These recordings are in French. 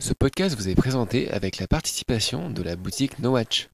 Ce podcast vous est présenté avec la participation de la boutique No Watch.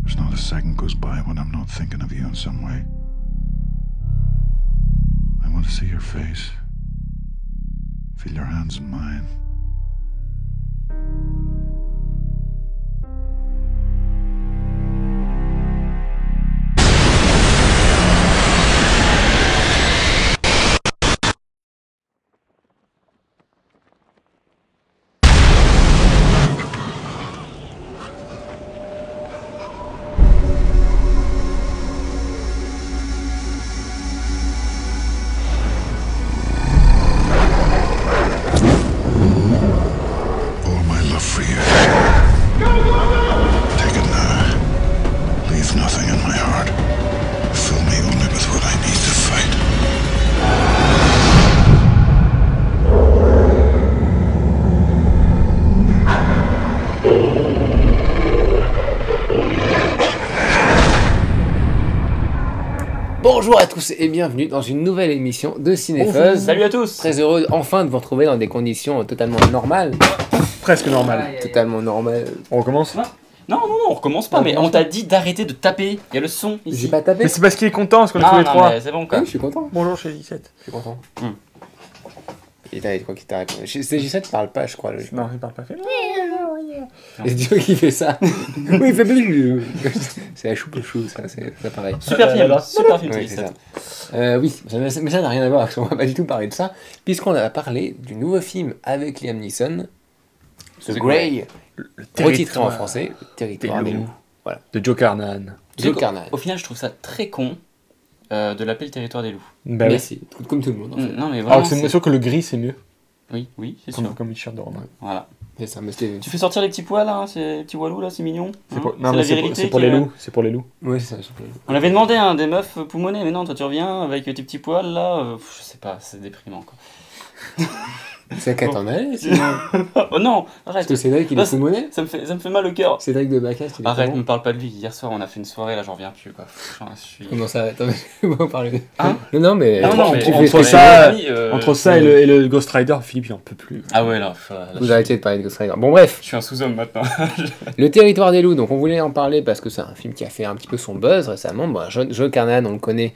There's not a second goes by when I'm not thinking of you in some way. I want to see your face. Feel your hands in mine. All my love for you. Take it now. Leave nothing in my heart. Fill me only with what I need to fight. Bonjour à tous et bienvenue dans une nouvelle émission de Cinefuzz. Salut à tous. Très heureux enfin de vous retrouver dans des conditions totalement normales. Presque normal. Totalement normales. On recommence. Non, on recommence pas, On mais recommence on t'a dit d'arrêter de taper. Il y a le son J'ai ici. pas tapé. Mais c'est parce qu'il est content, parce qu'on est Ah, tous les non, trois. mais c'est bon Ah quoi. oui, je suis content. Bonjour chez 17. Je suis content. Hmm. Et t'as quoi qui t'a répondu CJ7 parle pas, je crois. Logiquement. Non, il parle pas fait. C'est Dieu qui fait ça. Oui, il fait plus. C'est la choupe chou, ça, c'est pareil. Super film, alors, super film. Oui, c'est c'est ça. ça. Oui, mais ça n'a rien à voir, on va pas du tout parler de ça, puisqu'on a parlé du nouveau film avec Liam Neeson, The Grey, retitré en français, Le Territoire des loups. Voilà. De Joe Carnan. Tu sais Joe qu'au- Carnan. Au final, je trouve ça très con de l'appeler le territoire des loups. Bah oui. Merci, comme tout le monde en fait. Non, mais Alors vraiment. que c'est sûr que le gris c'est mieux. Oui, c'est sûr. Comme une t-shirt de roman. Voilà. C'est ça, mais c'était... Tu fais sortir les petits poils là, ces petits poilous là, c'est mignon. C'est Hein pour... C'est Non, mais la c'est pour, virilité c'est pour qui les est- loups. C'est pour les loups. Ouais, c'est ça, je On avait demandé des meufs poumonnées, mais non, toi tu reviens avec tes petits poils là, je sais pas, c'est déprimant quoi. C'est qu'à t'en aller, sinon. Oh non, Parce arrête, que Cédric, il Bah, est pulmoné. ça me fait mal au cœur. Cédric de Bacchus, il est Arrête, comment me parle pas de lui. Hier soir, on a fait une soirée, là, j'en reviens plus, quoi. Je suis... Comment ça attends, je vais pas en parler. Hein Non, mais... Ah non, mais tu entre fais ça, ça... Entre ça et le Ghost Rider, Philippe il en peut plus. Ah ouais, là, Vous arrêtez de parler de Ghost Rider. Bon, bref. je suis un sous-homme maintenant. Le Territoire des loups, donc on voulait en parler parce que c'est un film qui a fait un petit peu son buzz récemment. Bon, Joe Carnan, on le connaît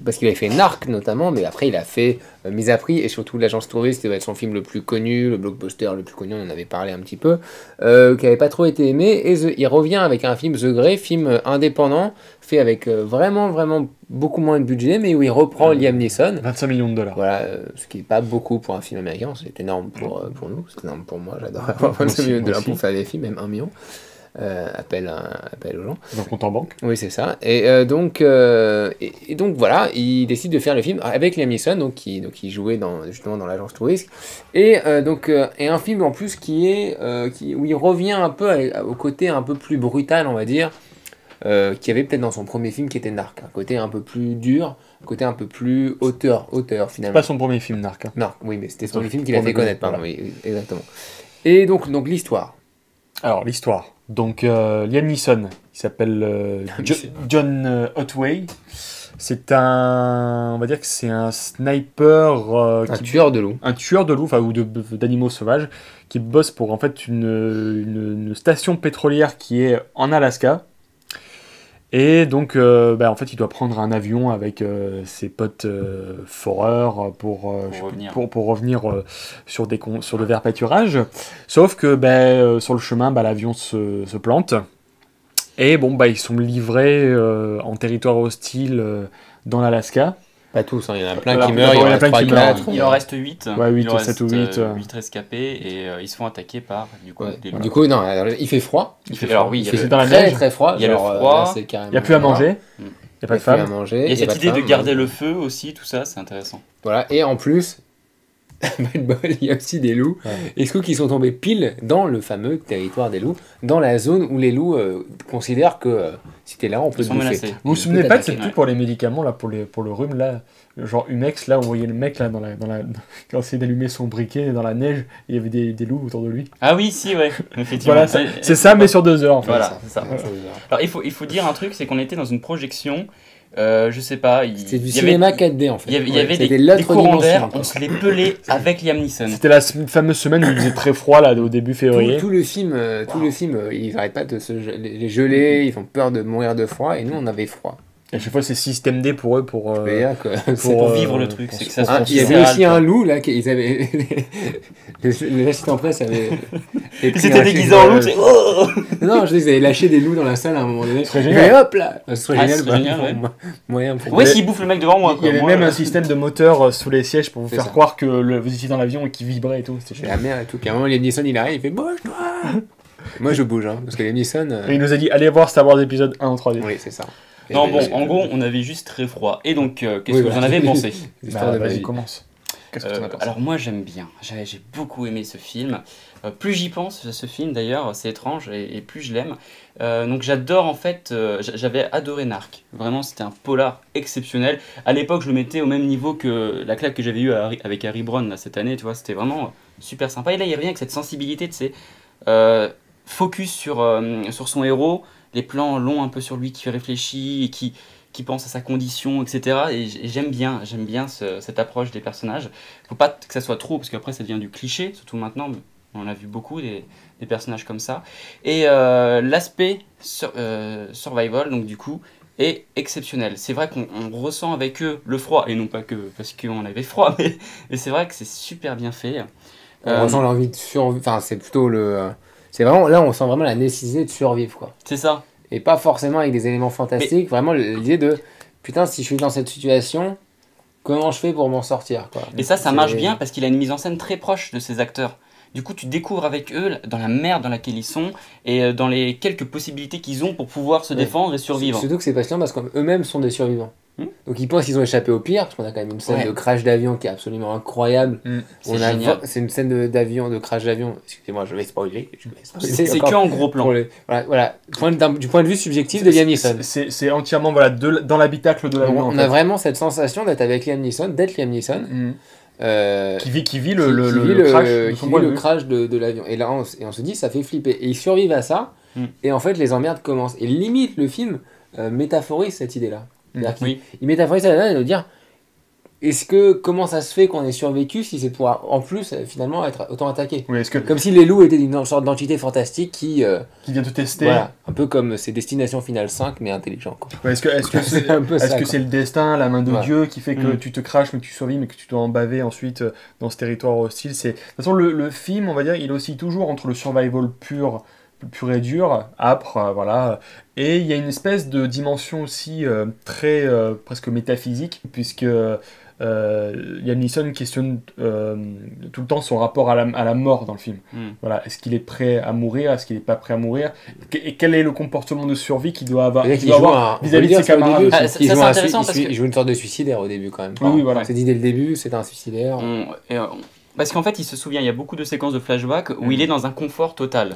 parce qu'il avait fait Narc notamment, mais après il a fait Mise à Prix et surtout L'Agence Touriste, qui va être son film le plus connu, le blockbuster le plus connu, on en avait parlé un petit peu, qui avait pas trop été aimé. Et il revient avec un film The Grey, film indépendant, fait avec vraiment beaucoup moins de budget, mais où il reprend Liam Neeson. 25 millions de dollars. Voilà, ce qui n'est pas beaucoup pour un film américain, c'est énorme pour nous, c'est énorme pour moi, j'adore avoir 25 millions de dollars pour faire des films, même 1 million. Appel aux gens. Donc compte en banque. Oui, c'est ça. Et donc voilà, il décide de faire le film avec Liam Neeson, donc qui jouait justement dans l'agence touriste. Et un film en plus où il revient un peu au côté un peu plus brutal, on va dire, qu'il y avait peut-être dans son premier film qui était Narc. Un côté un peu plus dur, un côté un peu plus auteur C'est finalement. pas son premier film, Narc. Hein. Narc, oui, mais c'était son Pour- premier film qu'il a pour fait le connaître, voilà. pardon, oui, exactement. Et donc l'histoire. Alors, l'histoire. Donc, Liam Neeson, il s'appelle John Otway. C'est on va dire que c'est un sniper, Un tueur de loups. un tueur de loups, enfin, ou d'animaux sauvages, qui bosse pour en fait une station pétrolière qui est en Alaska. Et donc, en fait, il doit prendre un avion avec ses potes foreurs pour revenir sur de verts pâturages. Sauf que sur le chemin, l'avion se plante. Et ils sont livrés en territoire hostile dans l'Alaska. Pas tous, il y en a plein qui meurent, il y en a plein qui meurent. Il en reste 8. Ouais, 8 il en 7 ou 8. 8 rescapés et ils se font attaquer par des loups. Du coup, non, il fait froid. Il fait froid. Il fait très très froid. Il y a le froid. Il n'y a plus à manger. Il n'y a pas de femme. Il y a cette idée de garder le feu aussi, tout ça, c'est intéressant. Voilà, et en plus, il y a aussi des loups. Et ce coup, qui sont tombés pile dans le fameux territoire des loups, dans la zone où les loups considèrent que si t'es là, on peut te bouffer. Vous vous souvenez pas de cette pub pour les médicaments, là, pour le rhume, là, genre Humex, là, on voyait le mec là, quand il essayait d'allumer son briquet dans la neige, il y avait des loups autour de lui. Ah oui, si, ouais, effectivement. Voilà, c'est ça, mais sur 2 heures, en fait. Voilà, c'est ça. Alors, il faut dire un truc, c'est qu'on était dans une projection. Je sais pas. C'était du cinéma 4D en fait. Il y avait des courants d'air, on se les pelait avec Liam Neeson. C'était la fameuse semaine où il faisait très froid là, au début février. Tout le film, ils n'arrêtent pas de les geler, ils font peur de mourir de froid et nous on avait froid. Et à chaque fois c'est système D pour eux pour vivre le truc. C'est que ça il y avait aussi un loup là, ils avaient les assistants presse avaient. Ils s'étaient déguisés en loup. Non, je dis ils avaient lâché des loups dans la salle à un moment donné. Ce serait génial. Et hop là, ce serait génial. Moyen. Ouais, s'ils bouffent le mec devant moi. Il y avait même un système de moteur sous les sièges pour vous faire croire que vous étiez dans l'avion et qu'il vibrait et tout. C'était la merde et tout. Puis à un moment, Liam Neeson il arrive, il fait bouge-toi. Moi je bouge parce que Liam Neeson. Il nous a dit allez voir Star Wars épisode 1 en 3D. Oui, c'est ça. Non, bon, en gros, on avait juste très froid. Et donc, qu'est-ce que vous en avez pensé? Vas-y, commence. Qu'est-ce que tu en as pensé? Alors, moi, j'aime bien. J'ai beaucoup aimé ce film. Plus j'y pense, ce film, d'ailleurs, c'est étrange, et plus je l'aime. Donc, j'adore, en fait, j'avais adoré Narc. Vraiment, c'était un polar exceptionnel. À l'époque, je le mettais au même niveau que la claque que j'avais eue avec Harry Brown, là, cette année, tu vois. C'était vraiment super sympa. Et là, il revient avec cette sensibilité, tu sais, focus sur son héros, les plans longs un peu sur lui qui réfléchit et qui pense à sa condition, etc. Et j'aime bien cette approche des personnages. Faut pas que ça soit trop, parce qu'après ça devient du cliché, surtout maintenant, on en a vu beaucoup des personnages comme ça. Et l'aspect survival, donc du coup, est exceptionnel. C'est vrai qu'on ressent avec eux le froid, et non pas que parce qu'on avait froid, mais c'est vrai que c'est super bien fait. On ressent l'envie de survivre, enfin c'est plutôt c'est vraiment, là on sent vraiment la nécessité de survivre quoi. C'est ça. Et pas forcément avec des éléments fantastiques, vraiment l'idée de putain si je suis dans cette situation, comment je fais pour m'en sortir quoi. Et ça marche bien parce qu'il a une mise en scène très proche de ses acteurs. Du coup tu découvres avec eux dans la merde dans laquelle ils sont et dans les quelques possibilités qu'ils ont pour pouvoir se défendre et survivre. Surtout que c'est passionnant parce qu'eux-mêmes sont des survivants. Donc ils pensent qu'ils ont échappé au pire, parce qu'on a quand même une scène de crash d'avion qui est absolument incroyable. C'est une scène d'avion, de crash d'avion. Excusez-moi, je vais spoiler. C'est que en gros plan. Voilà. Du point de vue subjectif de Liam Neeson. C'est entièrement dans l'habitacle de l'avion. On a vraiment cette sensation d'être avec Liam Neeson, qui vit le crash de l'avion. Et là, on se dit, ça fait flipper. Et ils survivent à ça, et en fait, les emmerdes commencent. Et limite, le film métaphorise cette idée-là. Il métaphorise ça là et de dire comment ça se fait qu'on ait survécu si c'est pour en plus finalement être autant attaqué. Comme si les loups étaient une sorte d'entité fantastique qui vient te tester. Voilà, un peu comme c'est Destination Finale 5 mais intelligent quoi. Est-ce que c'est le destin, la main de Dieu qui fait que tu te craches mais que tu survis mais que tu dois en baver ensuite dans ce territoire hostile. De toute façon le film on va dire il oscille toujours entre le survival pur et dur, âpre, voilà. Et il y a une espèce de dimension aussi très presque métaphysique, puisque Liam Neeson questionne tout le temps son rapport à la mort dans le film. Voilà. Est-ce qu'il est prêt à mourir? Est-ce qu'il n'est pas prêt à mourir? Et quel est le comportement de survie qu'il doit avoir vis-à-vis de ses camarades? Il joue une sorte de suicidaire au début quand même. Oui, voilà. C'est dit dès le début, c'est un suicidaire. Parce qu'en fait, il se souvient, il y a beaucoup de séquences de flashback où il est dans un confort total,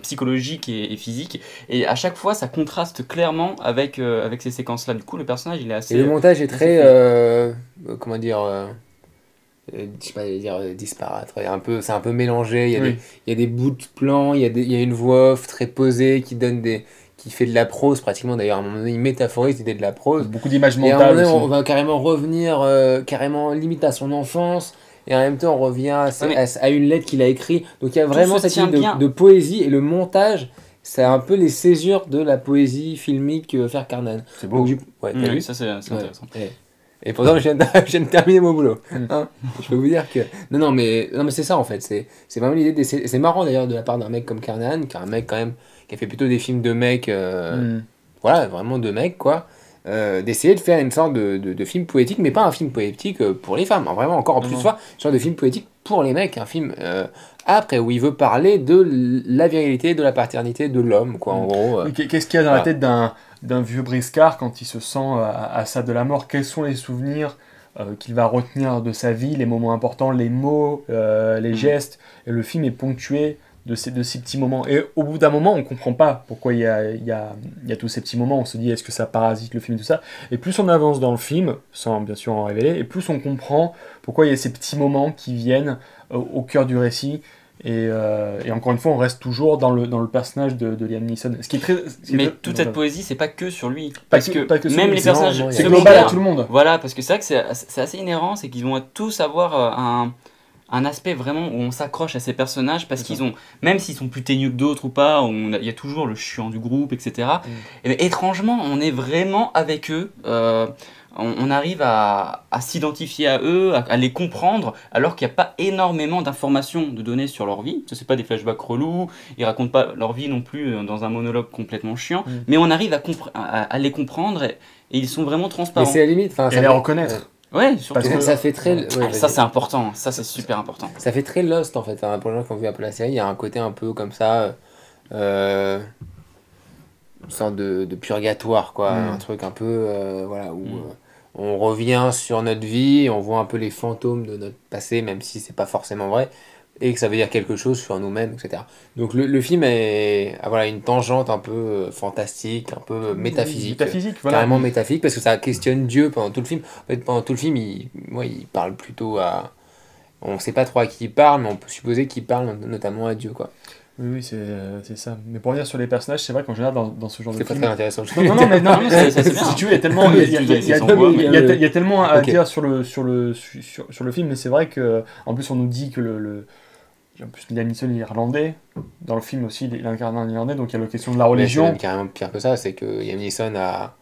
psychologique et physique. Et à chaque fois, ça contraste clairement avec ces séquences-là. Du coup, le personnage, il est assez... Et le montage est très... comment dire... je sais pas dire disparate. C'est un peu mélangé. Il y a des bouts de plans, il y a une voix off très posée qui fait de la prose pratiquement. D'ailleurs, à un moment donné, il métaphorise l'idée de la prose. Beaucoup d'images mentales. Et à un moment donné, on va carrément revenir, carrément limite à son enfance. Et en même temps, on revient à une lettre qu'il a écrite. Donc il y a vraiment cette idée de poésie. Et le montage, c'est un peu les césures de la poésie filmique que veut faire Carnan. C'est beau. Ouais, t'as vu ça c'est intéressant. Et pourtant, je viens de terminer mon boulot. Hein, je peux vous dire que... Non, mais c'est ça, en fait. C'est vraiment l'idée d'essayer... C'est marrant, d'ailleurs, de la part d'un mec comme Carnan, qui est un mec, quand même, qui a fait plutôt des films de mecs... Voilà, vraiment de mecs, quoi. D'essayer de faire une sorte de film poétique, mais pas un film poétique pour les femmes. Hein, vraiment, encore en plus fois, une sorte de film poétique pour les mecs. Un film âpre, où il veut parler de la virilité, de la paternité de l'homme, quoi, en gros. Qu'est-ce qu'il y a dans la tête d'un vieux briscard quand il se sent à ça de la mort? Quels sont les souvenirs qu'il va retenir de sa vie, les moments importants, les mots, les gestes? Et le film est ponctué de ces petits moments. Et au bout d'un moment, on comprend pas pourquoi il y a tous ces petits moments. On se dit, est-ce que ça parasite le film et tout ça? Et plus on avance dans le film, sans bien sûr en révéler, et plus on comprend pourquoi il y a ces petits moments qui viennent au cœur du récit. Et encore une fois, on reste toujours dans le personnage de Liam Neeson. Mais toute cette poésie, c'est pas que sur lui. Pas Parce que que même les sur lui, personnages c'est global à tout le monde. Voilà, parce que c'est vrai que c'est assez inhérent, c'est qu'ils vont tous avoir un aspect vraiment où on s'accroche à ces personnages parce qu'ils ont, même s'ils sont plus teigneux que d'autres ou pas, il y a toujours le chiant du groupe, etc. Et bien, étrangement, on est vraiment avec eux. On arrive à s'identifier à eux, à les comprendre, alors qu'il n'y a pas énormément d'informations de données sur leur vie. Ce n'est pas des flashbacks relous, ils ne racontent pas leur vie non plus dans un monologue complètement chiant, mais on arrive à les comprendre et ils sont vraiment transparents. Mais c'est à la limite, et les reconnaître. Ouais, surtout. Parce que ça fait très... ça c'est important, ça c'est super important. Ça fait très Lost en fait, hein. Pour les gens qui ont vu un peu la série, il y a un côté un peu comme ça, une sorte de purgatoire quoi, un truc un peu, voilà, où on revient sur notre vie, on voit un peu les fantômes de notre passé, même si c'est pas forcément vrai, et que ça veut dire quelque chose sur nous-mêmes, etc. Donc le film a voilà, une tangente un peu fantastique, un peu métaphysique, voilà. Carrément métaphysique, parce que ça questionne Dieu pendant tout le film. En fait, pendant tout le film, il parle plutôt à... On ne sait pas trop à qui il parle, mais on peut supposer qu'il parle notamment à Dieu, quoi. Oui, c'est ça. Mais pour revenir sur les personnages, c'est vrai qu'en général, dans ce genre de film... C'est pas très intéressant. Non, mais si tu veux, il y a tellement, il y a tellement à dire sur le film, mais c'est vrai que en plus on nous dit que en plus Liam Neeson est irlandais, dans le film aussi il incarne un irlandais, donc il y a la question de la religion. C'est carrément pire que ça, c'est que Liam Neeson a...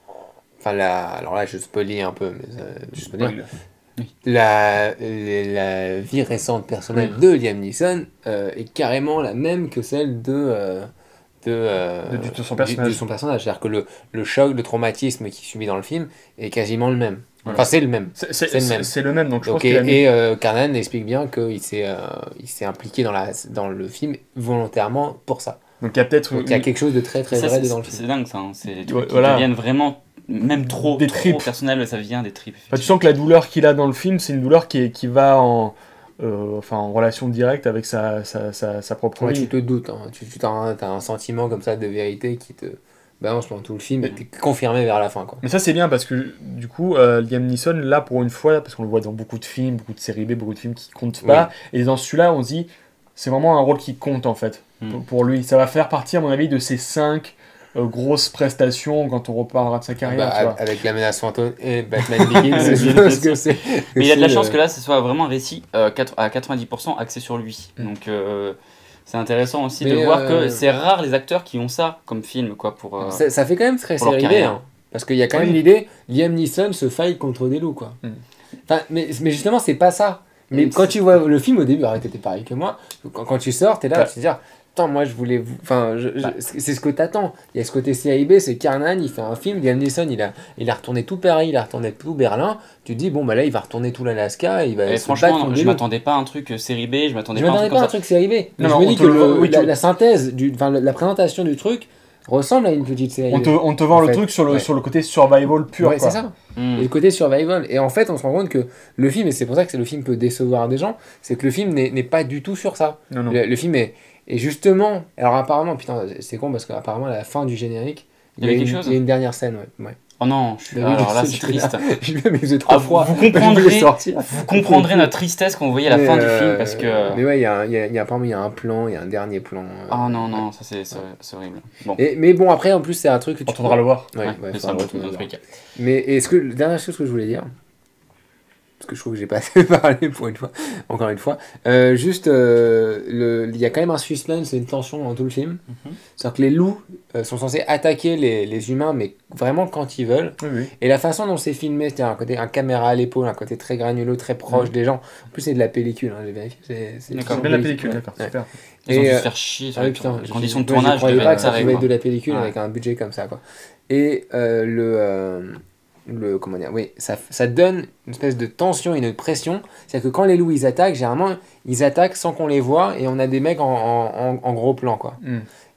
Enfin, alors là je spoilie un peu, mais je peux dire... La vie récente personnelle de Liam Neeson est carrément la même que celle de son personnage. C'est-à-dire que le choc, le traumatisme qu'il subit dans le film est quasiment le même. Enfin, c'est le même. C'est le même, donc je pense Carnan explique bien qu'il s'est impliqué dans le film volontairement pour ça. Donc il y a peut-être... il y a quelque chose de très très vrai dans le film. C'est dingue ça, c'est des trucs qui deviennent vraiment... Même trop personnel, ça vient des tripes. Enfin, tu sens que la douleur qu'il a dans le film, c'est une douleur qui va en relation directe avec sa propre vie. Tu te doutes, hein. Tu as un sentiment comme ça de vérité qui te balance pendant tout le film et qui est confirmé vers la fin, quoi. Mais ça c'est bien parce que du coup Liam Neeson, là pour une fois, parce qu'on le voit dans beaucoup de films, beaucoup de séries B, beaucoup de films qui comptent pas, et dans celui-là on se dit c'est vraiment un rôle qui compte en fait pour lui. Ça va faire partie à mon avis de ces 5 grosses prestations quand on reparlera de sa carrière. Tu vois. Avec la menace fantôme et Batman Begins, je pense que c'est... Mais il y a de la chance que là, ce soit vraiment un récit à 90% axé sur lui. Donc c'est intéressant aussi de voir que c'est rare les acteurs qui ont ça comme film. Quoi, ça fait quand même très série B, hein, parce qu'il y a quand même l'idée, Liam Neeson se faille contre des loups. Quoi. Enfin, mais justement, c'est pas ça. Mais quand tu vois le film au début, arrête, t'étais pareil que moi, quand tu sors, t'es là, tu te dis... Attends, moi je voulais... Enfin, c'est ce que t'attends. Il y a ce côté CIB, c'est Carnan, il fait un film, Liam Neeson, il a retourné tout Paris, il a retourné tout Berlin. Tu te dis, bon, bah là, il va retourner tout l'Alaska, il va se franchement, je m'attendais pas à un truc série B, je m'attendais pas à un truc série B. Mais je me dis que la synthèse, la présentation du truc ressemble à une petite série B. On te vend le truc sur le côté survival pur. Ouais, c'est ça. Et le côté survival. Et en fait, on se rend compte que le film, et c'est pour ça que le film peut décevoir des gens, c'est que le film n'est pas du tout sur ça. Non. Le film est... Et justement, alors apparemment, putain, c'est con parce qu'apparemment, à la fin du générique, il y a une dernière scène, ouais. Oh non, alors là, c'est triste. Mais vous êtes trop froid. Vous comprendrez notre tristesse quand vous voyez la fin du film, parce que... Mais ouais, apparemment, il y a un plan, il y a un dernier plan. Ah non, ça c'est horrible. Bon. Mais bon, après, en plus, c'est un truc que tu faudra le voir. Ouais, c'est un truc. Mais la dernière chose que je voulais dire, parce que je trouve que j'ai pas assez parlé pour une fois, encore une fois. Juste, il y a quand même un suspense et une tension dans tout le film. C'est-à-dire que les loups sont censés attaquer les humains, mais vraiment quand ils veulent. Oui. Et la façon dont c'est filmé, c'est-à-dire un caméra à l'épaule, un côté très granuleux, très proche des gens. En plus, c'est de la pellicule, hein, j'ai vérifié. D'accord, bien la pellicule, d'accord, super. Ils ont dû se faire chier sur les conditions de tournage. Je croyais pas que ça arrive, pouvait être de la pellicule avec un budget comme ça, quoi. Et comment dire, oui, ça donne une espèce de tension et une pression. C'est-à-dire que quand les loups ils attaquent, généralement ils attaquent sans qu'on les voit et on a des mecs en gros plan, quoi.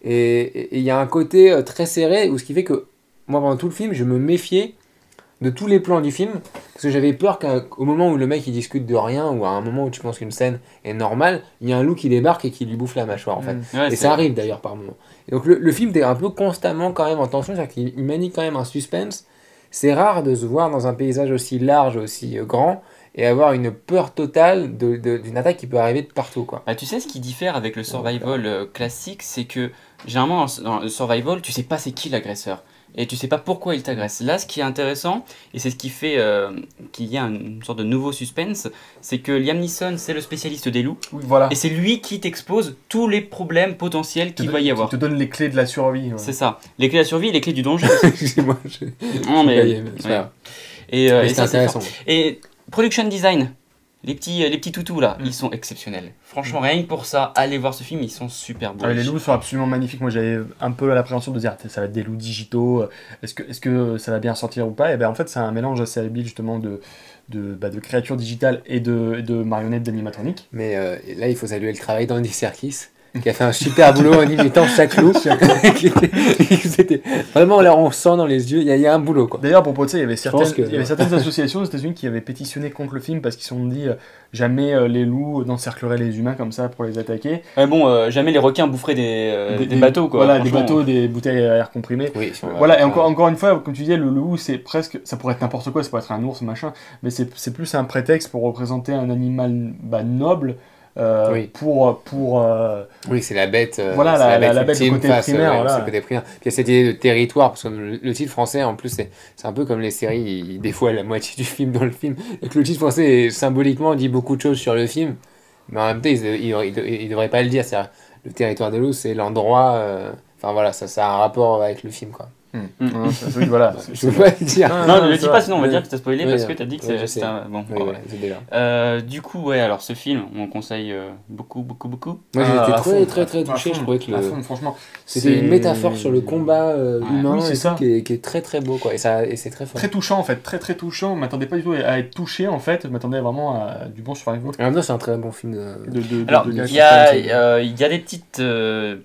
Et il y a un côté très serré, ce qui fait que moi pendant tout le film je me méfiais de tous les plans du film parce que j'avais peur qu'au moment où le mec il discute de rien ou à un moment où tu penses qu'une scène est normale, il y a un loup qui débarque et qui lui bouffe la mâchoire en fait. Et ça arrive d'ailleurs par moment. Et donc le film est un peu constamment quand même en tension, c'est-à-dire qu'il manie quand même un suspense. C'est rare de se voir dans un paysage aussi large, aussi grand, et avoir une peur totale d'une attaque qui peut arriver de partout, quoi. Tu sais, ce qui diffère avec le survival classique, c'est que généralement dans le survival, tu sais pas c'est qui l'agresseur. Et tu sais pas pourquoi il t'agresse. Là, ce qui est intéressant, et c'est ce qui fait qu'il y a une sorte de nouveau suspense, c'est que Liam Neeson, c'est le spécialiste des loups. Oui, voilà. Et c'est lui qui t'expose tous les problèmes potentiels qu'il va y avoir. Qui te donne les clés de la survie. Ouais. C'est ça. Les clés de la survie et les clés du danger. Excusez-moi, non, mais et c'est intéressant. Et production design, les petits toutous là, ils sont exceptionnels. Franchement, rien que pour ça, allez voir ce film, ils sont super beaux. Les loups sont absolument magnifiques. Moi, j'avais un peu l'appréhension de dire ça va être des loups digitaux. Est-ce que ça va bien sortir ou pas? Et ben en fait, c'est un mélange assez habile justement de créatures digitales et de marionnettes d'animatroniques. Mais là, il faut saluer le travail d'Andy Serkis, qui a fait un super boulot en imitant chaque loup. C'était vraiment là, on sent dans les yeux, il y a un boulot, quoi. D'ailleurs, pour ça, il y avait certaines associations aux États-Unis qui avaient pétitionné contre le film parce qu'ils se sont dit jamais les loups n'encercleraient les humains comme ça pour les attaquer. Jamais les requins boufferaient des bateaux, quoi. Voilà, des bateaux, des bouteilles à air comprimé. Oui, voilà, et encore une fois, comme tu disais, le loup, c'est presque, ça pourrait être n'importe quoi, ça pourrait être un ours, machin, mais c'est plus un prétexte pour représenter un animal noble. Pour oui, c'est la bête. Voilà, la bête du côté primaire. Voilà. C'est le côté primaire. Puis il y a cette idée de territoire, parce que le titre français, en plus, c'est un peu comme les séries, des fois la moitié du film dans le film. Et que le titre français, symboliquement, dit beaucoup de choses sur le film, mais en même temps, il ne devrait pas le dire. C'est-à-dire, le territoire des loups, c'est l'endroit. Enfin voilà, ça a un rapport avec le film, quoi. Oui, voilà. Je peux pas le dire. Non, ne le dis pas, sinon on va dire que t'as spoilé parce que t'as dit que c'était un... Bon, du coup, alors ce film, on conseille beaucoup. Moi j'ai été très touché, je trouvais que franchement, c'était une métaphore sur le combat humain qui est très très beau, quoi. Et c'est très fort. Très touchant en fait, très touchant. Je m'attendais pas du tout à être touché en fait, je m'attendais vraiment à du bon survival. En même temps, c'est un très bon film Alors, il y a des petites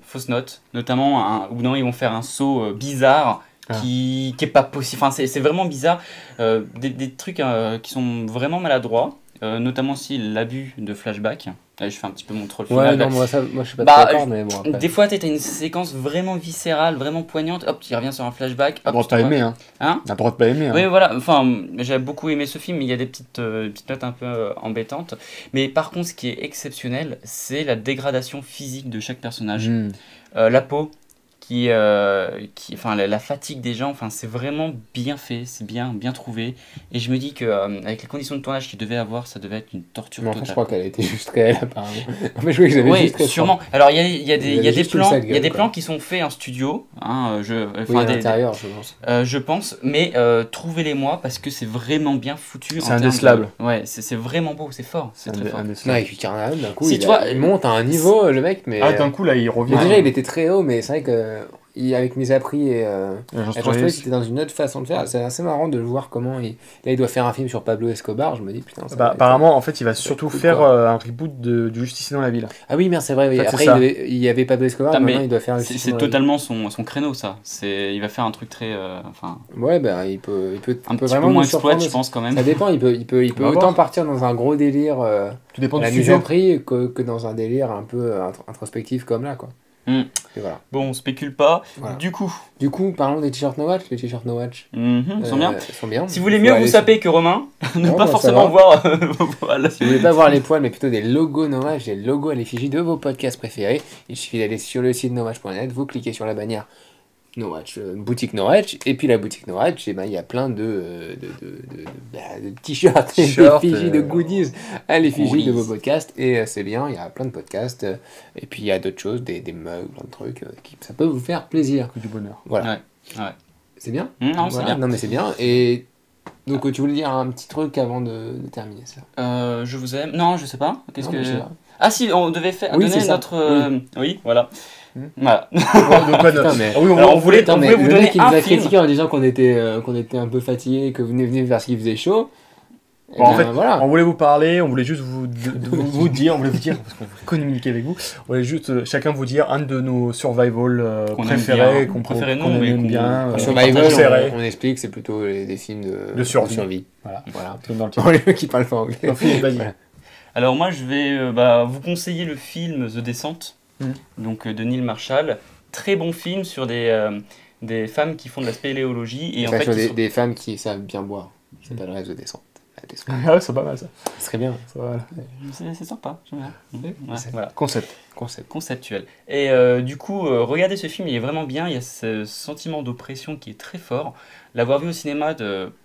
fausses notes, notamment où ils vont faire un saut bizarre. Qui est pas possible, enfin c'est vraiment bizarre, des trucs qui sont vraiment maladroits, notamment aussi l'abus de flashback. Là, je fais un petit peu mon troll final. Non, moi je suis pas d'accord, mais bon. Après. Des fois t'as une séquence vraiment viscérale, vraiment poignante, hop, tu reviens sur un flashback. T'as le droit de pas aimer, hein. T'as le droit de pas aimer, hein. Oui, voilà, enfin, j'ai beaucoup aimé ce film, mais il y a des petites notes un peu embêtantes. Mais par contre, ce qui est exceptionnel, c'est la dégradation physique de chaque personnage. La peau. Enfin la fatigue des gens, enfin c'est vraiment bien fait, c'est bien trouvé, et je me dis que avec les conditions de tournage qu'il devait avoir, ça devait être une torture totale. Je crois qu'elle a été juste réelle apparemment. Mais je crois que j'avais juste très sûrement. Alors il y a des plans qui sont faits en studio, hein, à l'intérieur, je pense. Je pense, mais trouvez-les-moi parce que c'est vraiment bien foutu. C'est indécelable. Ouais, c'est vraiment beau, c'est fort, c'est très fort. Non, et puis Carnaval d'un coup, il monte à un niveau, le mec, mais d'un coup là il revient. Déjà il était très haut, mais c'est vrai que avec mes appris et je trouvais que c'était dans une autre façon de faire. C'est assez marrant de voir comment il doit faire un film sur Pablo Escobar. Je me dis putain. Apparemment en fait il va surtout faire un reboot du Justicier dans la ville. Ah oui, merde, c'est vrai. Oui. Après il y avait Pablo Escobar, maintenant il doit faire. C'est totalement son créneau, ça. Il va faire un truc très ouais, il peut un petit peu moins exploite, je pense, quand même. Ça dépend. Il peut autant partir dans un gros délire tout dépend la mise à prix que dans un délire un peu introspectif comme là, quoi. Et voilà. Bon, on spécule pas. Voilà. Du coup, parlons des t-shirts No Watch. Les t-shirts No Watch ils sont bien. Ils sont bien. Si vous voulez mieux vous saper que Romain, ne pas forcément voir. Voilà. Si vous voulez pas voir les poils, mais plutôt des logos No Watch, des logos à l'effigie de vos podcasts préférés, il suffit d'aller sur le site nowatch.net, vous cliquez sur la bannière Norwich, boutique Norwich, et puis la boutique Norwich, il y a plein de t-shirts, d'effigies, de goodies à l'effigie de vos podcasts, et c'est bien, il y a plein de podcasts, et puis il y a d'autres choses, des mugs, plein de trucs, ça peut vous faire plaisir. Du bonheur. Voilà. Ouais. C'est bien. Non, c'est bien. Non, mais c'est bien, et donc tu voulais dire un petit truc avant de terminer ça. Je vous aime. Non, je sais pas. Qu'est-ce que... Je sais pas. Ah si, on devait donner notre... Oui, voilà. Voilà. Putain, mais... Alors, on voulait vous donner le mec qui nous un a film. critiqué en disant qu'on était un peu fatigué, que vous venez parce qu'il faisait chaud. Bon, en fait, voilà. on voulait vous parler, on voulait juste vous dire, parce qu'on voulait communiquer avec vous, on voulait juste chacun vous dire un de nos survival préférés, qu'on aime bien. Survival, on explique, c'est plutôt des films de survie. Voilà. Dans le Pour les qui parlent pas anglais. Voilà. Alors moi, je vais vous conseiller le film The Descent, donc de Neil Marshall. Très bon film sur des femmes qui font de la spéléologie. Et en fait, des femmes qui savent bien boire. C'est pas le rêve de descente. Ah ouais, c'est pas mal ça. Ce serait bien. C'est sympa, j'aime bien. Voilà. Conceptuel. Et du coup, regardez ce film, il est vraiment bien. Il y a ce sentiment d'oppression qui est très fort. L'avoir vu au cinéma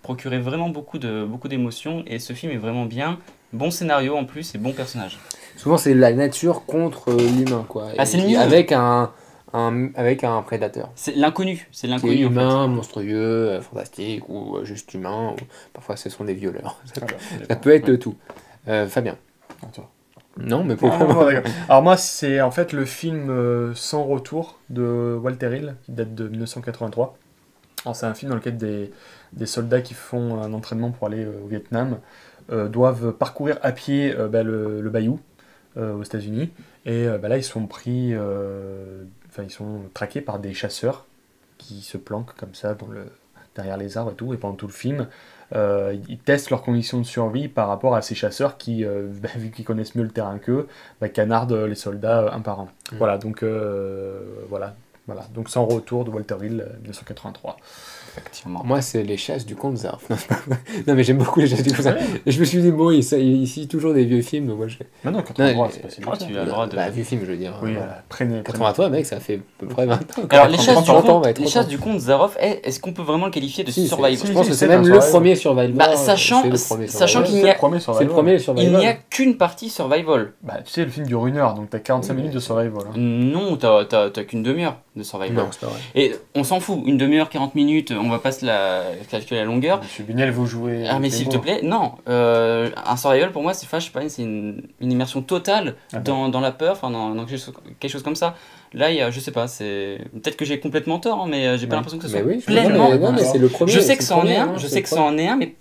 procurait vraiment beaucoup d'émotions. Et ce film est vraiment bien. Bon scénario en plus et bon personnage. Souvent, c'est la nature contre l'humain, quoi. C'est le milieu. Avec un prédateur. C'est l'inconnu. C'est humain, monstrueux, fantastique, ou juste humain, ou parfois ce sont des violeurs. Ça peut être tout. Fabien. Non, mais pourquoi Alors moi, c'est en fait le film Sans retour de Walter Hill, qui date de 1983. Alors, c'est un film dans lequel des soldats qui font un entraînement pour aller au Vietnam doivent parcourir à pied le bayou aux États-Unis. Et là, ils sont pris... ils sont traqués par des chasseurs qui se planquent comme ça derrière les arbres et tout. Et pendant tout le film, ils testent leurs conditions de survie par rapport à ces chasseurs qui, vu qu'ils connaissent mieux le terrain qu'eux, canardent les soldats un par un. Voilà, donc donc Sans retour de Walter Hill, 1983. Effectivement. Moi, c'est Les Chasses du Comte Zarf. Non, mais j'aime beaucoup Les Chasses du Comte Zarf. Et je me suis dit, bon, il cite toujours des vieux films. Donc moi, non, 83, c'est pas si vieux. Tu as le droit de... vieux film, je veux dire. Oui, 83, mec, ça fait à peu près 20 ans. Alors, Les Chasses du Comte Zaroff, est-ce qu'on peut vraiment le qualifier de survival? Je pense que c'est même le premier survival. Sachant qu'il n'y a... C'est le premier survival. Il n'y a qu'une partie survival. Tu sais, le film dure 1 heure, donc t'as 45 minutes de survival. Non, t'as qu'une demi-heure de survival. Non, c'est pas vrai. Et on s'en fout, une demi-heure, 40 minutes, on va pas se calculer la longueur. Monsieur Bugnel, vous jouez... Ah mais s'il te plaît, non. Un survival pour moi, c'est une immersion totale dans la peur, dans quelque chose comme ça. Là, je sais pas, peut-être que j'ai complètement tort, mais j'ai pas l'impression que ce soit pleinement... Non, mais c'est le premier. Je sais que c'en est un, mais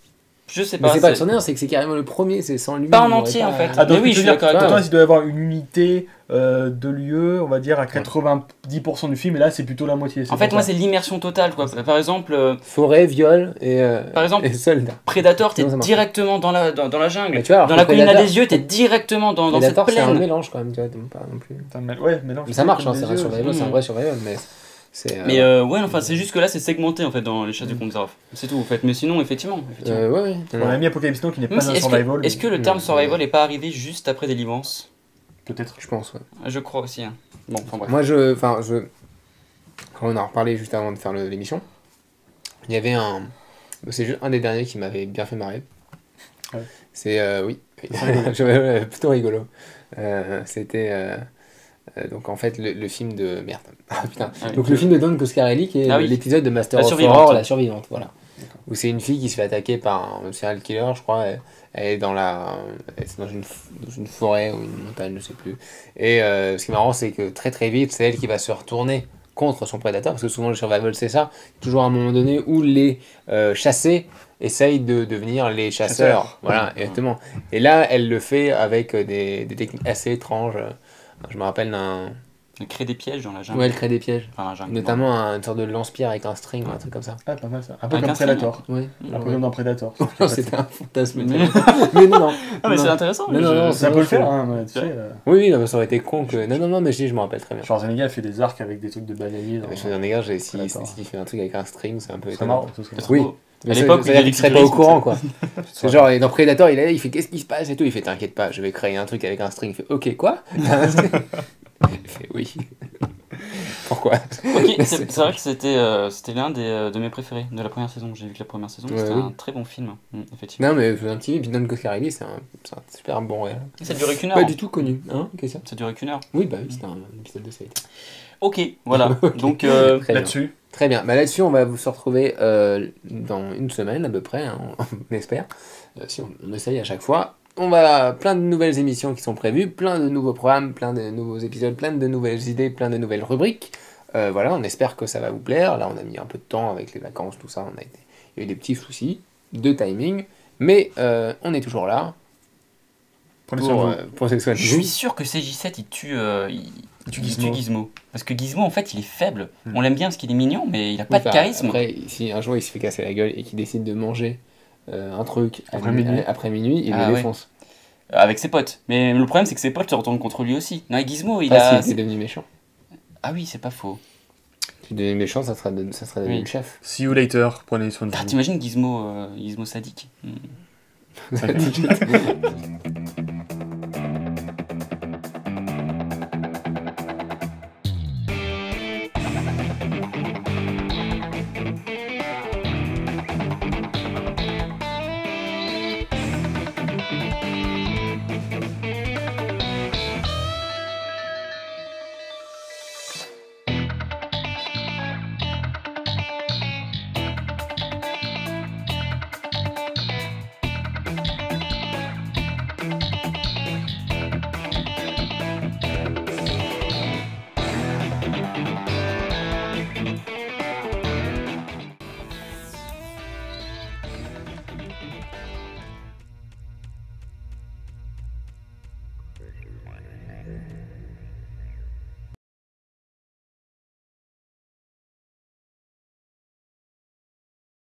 je sais pas. Mais c'est pas que c'en est un, c'est que c'est carrément le premier, c'est sans lui. Pas en entier en fait. Mais oui, je suis d'accord avec toi. Il doit y avoir une unité de lieu, on va dire, à 90% du film, et là c'est plutôt la moitié. En fait, moi c'est l'immersion totale, quoi. Par exemple... Forêt, viol et soldats. Predator, t'es directement dans la jungle. Vois, dans la colline à des yeux, t'es directement dans cette plaine. C'est un mélange quand même, tu vois, pas non plus. Ouais, mélange. Ça marche, c'est un survival, c'est un vrai survival, mais... c'est juste que là c'est segmenté en fait dans Les Chasses du Comte Zaroff. C'est tout en fait, mais sinon effectivement. On a mis Apocalypse Now qui n'est pas un survival. Est-ce que le terme survival n'est pas arrivé juste après Deliverance? Peut-être. Je pense, ouais. Je crois aussi. Bon, enfin bref. Moi on en a reparlé juste avant de faire l'émission. Il y avait c'est juste un des derniers qui m'avait bien fait marrer. Ouais. C'est plutôt rigolo. C'était donc en fait le film de merde. Donc le film de Don Coscarelli qui est l'épisode de Master of Horror, la survivante, voilà. Où c'est une fille qui se fait attaquer par un serial killer, je crois. Elle est dans une forêt ou une montagne, je sais plus. Et ce qui est marrant, c'est que très très vite, c'est elle qui va se retourner contre son prédateur, parce que souvent le survival c'est ça, toujours à un moment donné où les chassés essayent de devenir les chasseurs. Voilà, exactement. Et là, elle le fait avec des techniques assez étranges. Je me rappelle d'un... Elle crée des pièges dans la jungle. Ouais, elle crée des pièges. Enfin, jungle, notamment une sorte de lance-pierre avec un string ou un truc comme ça. Ah, pas mal ça. Un peu comme Predator. Oui. Un peu comme dans Predator. C'était un fantasme. Mais non. Ah, mais c'est intéressant. Non, ça peut le faire. Hein, tu sais, Oui, ça aurait été con que... Non, mais je me rappelle très bien. Schwarzenegger fait des arcs avec des trucs de bananier. Schwarzenegger, s'il fait un truc avec un string, c'est un peu... C'est marrant. Oui. Mais à l'époque, il serait pas au courant, quoi. C'est genre, dans Predator, il fait qu'est-ce qui se passe et tout. Il fait t'inquiète pas, je vais créer un truc avec un string. Il fait ok, quoi? Il fait oui. Pourquoi? Ok, c'est vrai que c'était l'un de mes préférés de la première saison. J'ai vu que la première saison, c'était un très bon film, effectivement. Non, mais un petit peu, puis Don Coscarelli, c'est un super bon réel. Ça durait qu'une heure. Pas du tout connu, hein? Qu'est-ce que ça durait qu'une heure. Oui, bah oui, c'était un épisode de série. Ok, voilà. Donc là-dessus. Très bien. Bah, là-dessus, on va se retrouver dans une semaine à peu près, hein, on espère. Si on essaye à chaque fois. On va plein de nouvelles émissions qui sont prévues, plein de nouveaux programmes, plein de nouveaux épisodes, plein de nouvelles idées, plein de nouvelles rubriques. Voilà, on espère que ça va vous plaire. Là, on a mis un peu de temps avec les vacances, tout ça. Il y a eu des petits soucis de timing, mais on est toujours là. Pour Je suis sûr que CJ7 il tue Gizmo. Parce que Gizmo en fait il est faible. On l'aime bien parce qu'il est mignon, mais il a pas de charisme. Après, si un jour il se fait casser la gueule et qu'il décide de manger un truc après minuit, il le défonce. Avec ses potes. Mais le problème c'est que ses potes se retournent contre lui aussi. Non, Gizmo il s'il était devenu méchant. Ah oui, c'est pas faux. Si devenu méchant, ça sera devenu le chef. See you later, prenez soin de vous. T'imagines Gizmo sadique. Sadique.